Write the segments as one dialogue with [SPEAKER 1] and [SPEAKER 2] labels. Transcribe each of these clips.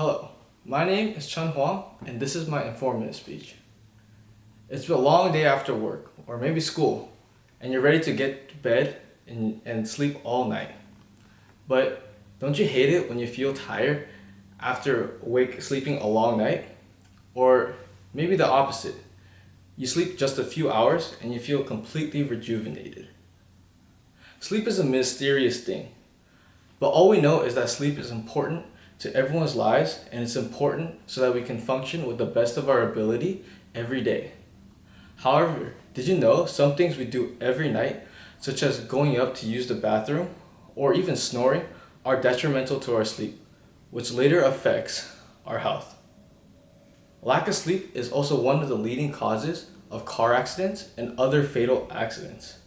[SPEAKER 1] Hello, my name is Chun Huang, and this is my informative speech. It's been a long day after work, or maybe school, and you're ready to get to bed and sleep all night. But don't you hate it when you feel tired after sleeping a long night? Or maybe the opposite. You sleep just a few hours and you feel completely rejuvenated. Sleep is a mysterious thing, but all we know is that sleep is important to everyone's lives, and it's important so that we can function with the best of our ability every day. However, did you know some things we do every night, such as going up to use the bathroom or even snoring, are detrimental to our sleep, which later affects our health? Lack of sleep is also one of the leading causes of car accidents and other fatal accidents.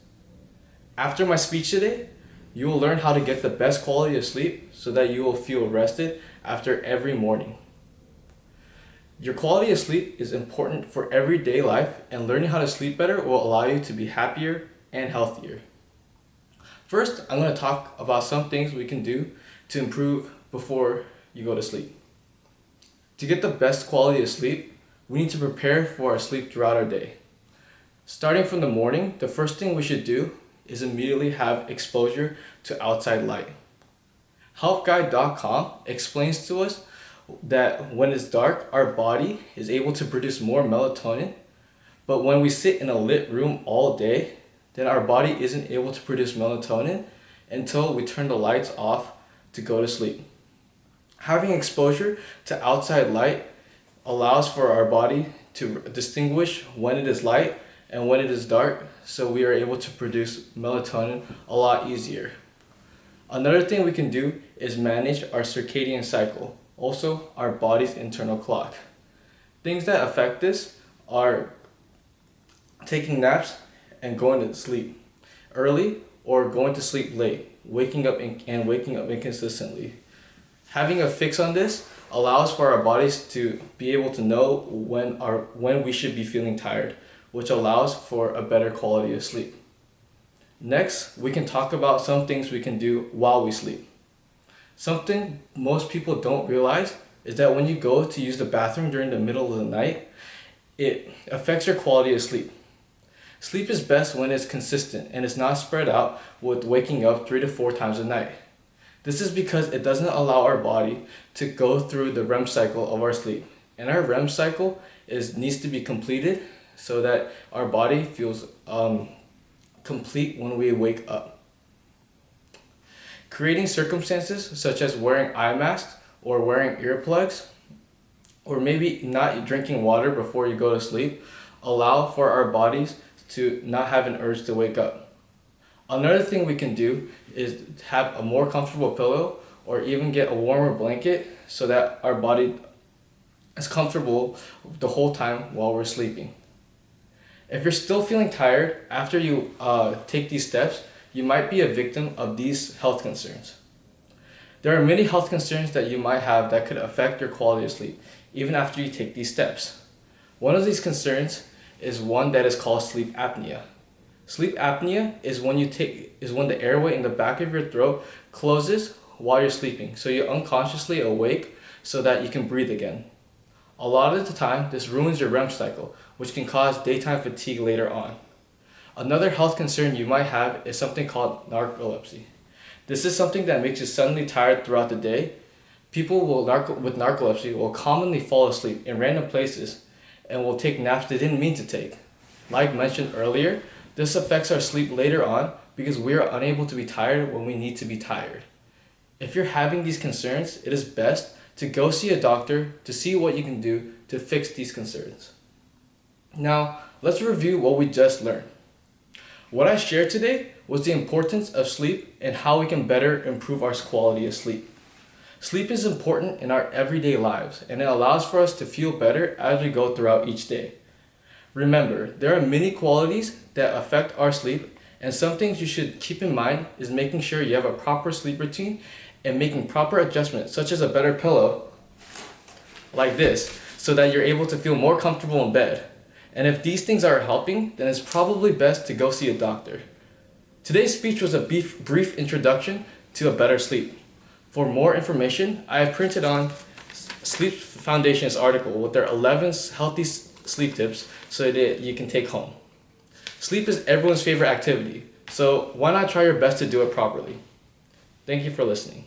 [SPEAKER 1] After my speech today, you will learn how to get the best quality of sleep so that you will feel rested after every morning. Your quality of sleep is important for everyday life, and learning how to sleep better will allow you to be happier and healthier. First, I'm going to talk about some things we can do to improve before you go to sleep. To get the best quality of sleep, we need to prepare for our sleep throughout our day. Starting from the morning, the first thing we should do is immediately have exposure to outside light. Healthguide.com explains to us that when it's dark, our body is able to produce more melatonin, but when we sit in a lit room all day, then our body isn't able to produce melatonin until we turn the lights off to go to sleep. Having exposure to outside light allows for our body to distinguish when it is light and when it is dark, so we are able to produce melatonin a lot easier. Another thing we can do is manage our circadian cycle, also our body's internal clock. Things that affect this are taking naps and going to sleep early or going to sleep late, waking up inconsistently. Having a fix on this allows for our bodies to be able to know when we should be feeling tired, which allows for a better quality of sleep. Next, we can talk about some things we can do while we sleep. Something most people don't realize is that when you go to use the bathroom during the middle of the night, it affects your quality of sleep. Sleep is best when it's consistent and it's not spread out with waking up 3 to 4 times a night. This is because it doesn't allow our body to go through the REM cycle of our sleep. And our REM cycle needs to be completed so that our body feels complete when we wake up. Creating circumstances such as wearing eye masks or wearing earplugs, or maybe not drinking water before you go to sleep, allow for our bodies to not have an urge to wake up. Another thing we can do is have a more comfortable pillow or even get a warmer blanket so that our body is comfortable the whole time while we're sleeping. If you're still feeling tired after you take these steps, you might be a victim of these health concerns. There are many health concerns that you might have that could affect your quality of sleep, even after you take these steps. One of these concerns is one that is called sleep apnea. Sleep apnea is when the airway in the back of your throat closes while you're sleeping, so you're unconsciously awake so that you can breathe again. A lot of the time, this ruins your REM cycle, which can cause daytime fatigue later on. Another health concern you might have is something called narcolepsy. This is something that makes you suddenly tired throughout the day. People with narcolepsy will commonly fall asleep in random places and will take naps they didn't mean to take. Like mentioned earlier, this affects our sleep later on because we are unable to be tired when we need to be tired. If you're having these concerns, it is best to go see a doctor to see what you can do to fix these concerns. Now, let's review what we just learned. What I shared today was the importance of sleep and how we can better improve our quality of sleep. Sleep is important in our everyday lives, and it allows for us to feel better as we go throughout each day. Remember, there are many qualities that affect our sleep, and some things you should keep in mind is making sure you have a proper sleep routine and making proper adjustments, such as a better pillow, like this, so that you're able to feel more comfortable in bed. And if these things are helping, then it's probably best to go see a doctor. Today's speech was a brief introduction to a better sleep. For more information, I have printed on Sleep Foundation's article with their 11 healthy sleep tips so that you can take home. Sleep is everyone's favorite activity, so why not try your best to do it properly? Thank you for listening.